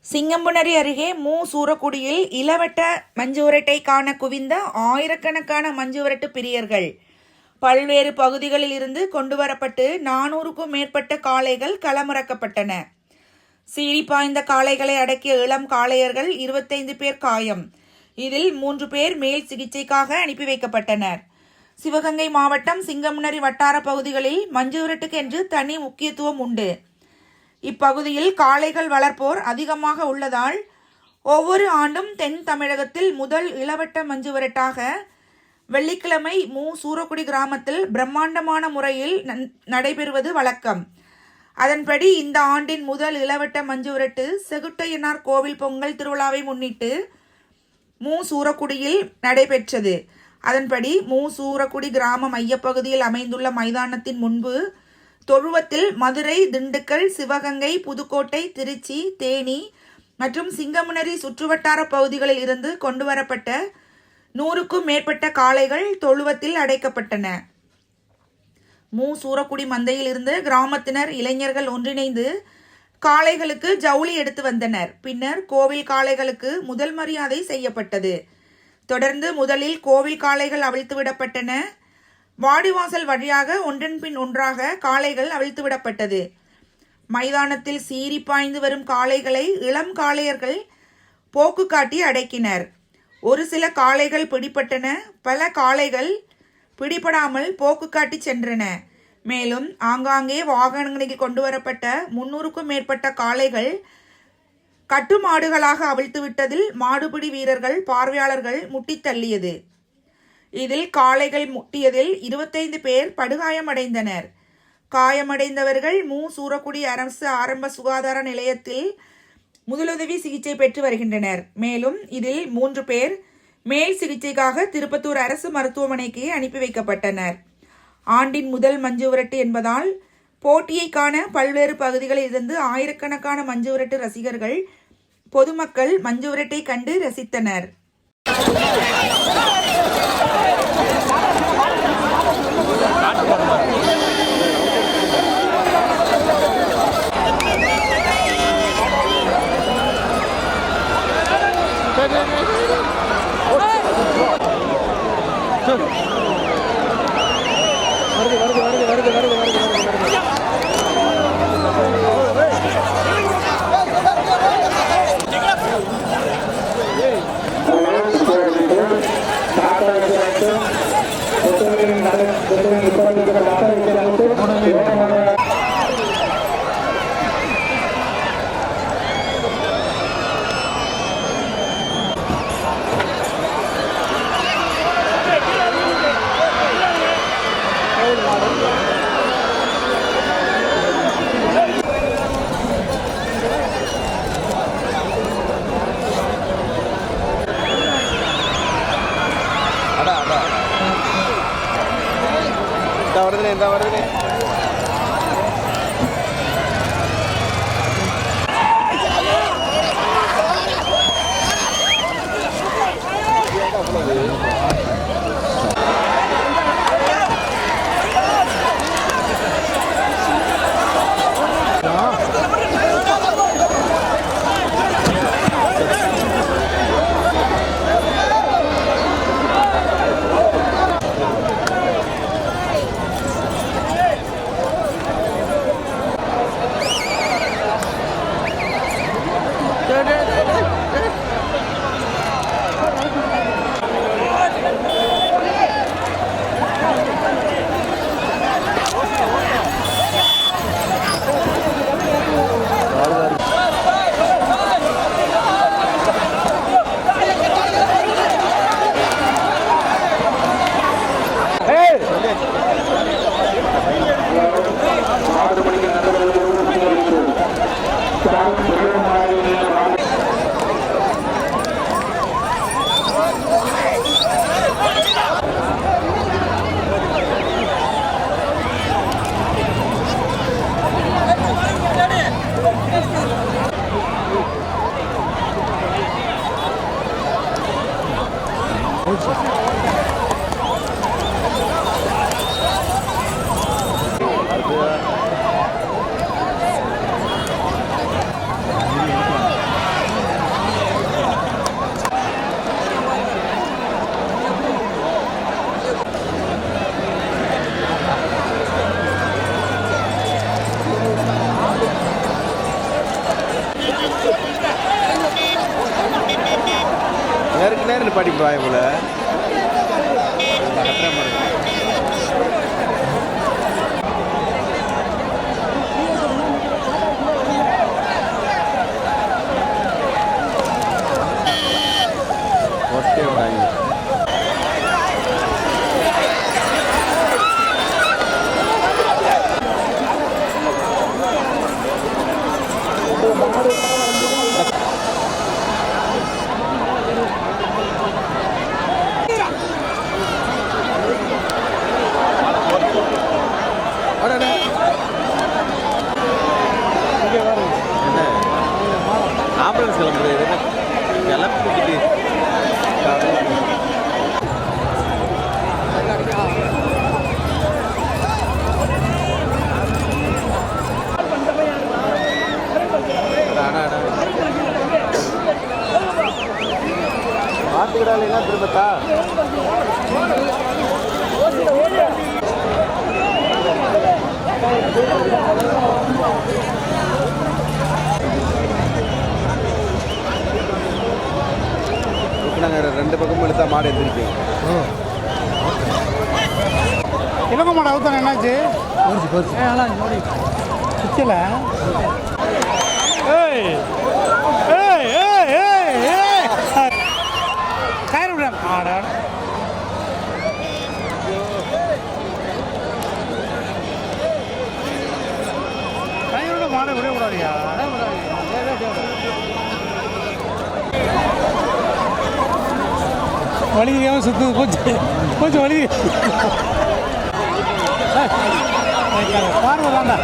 சிங்கம்புணரி அருகே சூரக்குடியில் இளவட்ட மஞ்சுவிரட்டை காண குவிந்த ஆயிரக்கணக்கான மஞ்சுவிரட்டு பிரியர்கள். பல்வேறு பகுதிகளில் இருந்து கொண்டுவரப்பட்டு 400க்கும் மேற்பட்ட காளைகள் களமிறக்கப்பட்டன. சீறி பாய்ந்த காளைகளை அடக்கிய இளம் காளையர்கள் 25 பேர் காயம். இதில் 3 பேர் மேல் சிகிச்சைக்காக அனுப்பி வைக்கப்பட்டனர். சிவகங்கை மாவட்டம் சிங்கம்புணரி வட்டார பகுதிகளில் மஞ்சுவிரட்டுக்கு என்று தனி முக்கியத்துவம் உண்டு. இப்பகுதியில் காளைகள் வளர்ப்போர் அதிகமாக உள்ளதால் ஒவ்வொரு ஆண்டும் தென் தமிழகத்தில் முதல் இளவட்ட மஞ்சுவிரட்டாக வெள்ளிக்கிழமை சூரக்குடி கிராமத்தில் பிரம்மாண்டமான முறையில் நடைபெறுவது வழக்கம். அதன்படி இந்த ஆண்டின் முதல் இளவட்ட மஞ்சுவிரட்டு செகுட்டையனார் கோவில் பொங்கல் திருவிழாவை முன்னிட்டு சூரக்குடியில் நடைபெற்றது. அதன்படி சூரக்குடி கிராம மையப்பகுதியில் அமைந்துள்ள மைதானத்தின் முன்பு தொழுவத்தில் மதுரை, திண்டுக்கல், சிவகங்கை, புதுக்கோட்டை, திருச்சி, தேனி மற்றும் சிங்கம்புணரி சுற்றுவட்டார பகுதிகளில் இருந்து கொண்டுவரப்பட்ட 100க்கும் மேற்பட்ட காளைகள் தொழுவத்தில் அடைக்கப்பட்டன. சூரக்குடி மந்தையில் இருந்து கிராமத்தினர், இளைஞர்கள் ஒன்றிணைந்து காளைகளுக்கு ஜவுளி எடுத்து வந்தனர். பின்னர் கோவில் காளைகளுக்கு முதல் மரியாதை செய்யப்பட்டது. தொடர்ந்து முதலில் கோவில் காளைகள் அவிழ்த்து விடப்பட்டன. வாடிவாசல் வழியாக ஒன்றன் பின் ஒன்றாக காளைகள் அவிழ்த்து விடப்பட்டது. மைதானத்தில் சீறி பாய்ந்து வரும் காளைகளை இளம் காளையர்கள் போக்கு காட்டி அடக்கினர். ஒரு சில காளைகள் பிடிபட்டன. பல காளைகள் பிடிபடாமல் போக்கு காட்டி சென்றன. மேலும் ஆங்காங்கே வாகனங்களுக்கு கொண்டு வரப்பட்ட 300க்கும் மேற்பட்ட காளைகள் கட்டுமாடுகளாக அவிழ்த்து விட்டதில் மாடுபிடி வீரர்கள், பார்வையாளர்கள் முட்டி தள்ளியது. இதில் காளைகள் முட்டியதில் 25 பேர் படுகாயமடைந்தனர். காயமடைந்தவர்கள் சூரக்குடி அரசு ஆரம்ப சுகாதார நிலையத்தில் முதலுதவி சிகிச்சை பெற்று வருகின்றனர். மேலும் இதில் 3 பேர் மேல் சிகிச்சைக்காக திருப்பத்தூர் அரசு மருத்துவமனைக்கு அனுப்பி வைக்கப்பட்டனர். ஆண்டின் முதல் மஞ்சுவிரட்டு என்பதால் போட்டியை காண பல்வேறு பகுதிகளில் இருந்து ஆயிரக்கணக்கான மஞ்சுவிரட்டு ரசிகர்கள், பொதுமக்கள் மஞ்சுவிரட்டை கண்டு ரசித்தனர். എന്താ പറയുന്നത് நேருக்கு நேரம் நிப்பாட்டிட்டு வாய போல ஒட்டே விடாங்க. என்ன ஆம்புலன்ஸ் கிளம்புறது கிளம்பிட்டு பார்த்துக்கிடாலேன்னா திரும்பத்தா நாங்கள் 2 பக்கமும் எடுத்தா மாடு எந்திரிக்கும். இலங்கை மாடு அவுத்தானே என்னாச்சு சுத்தல ஏய் ஏய் ஏய் ஏய் ஏய் கயிறு விட ஆட கயிறு மாடை விடக்கூடாதியா வலிக்காம சுற்றுது கொஞ்சம் வலி பார்வை தாண்டா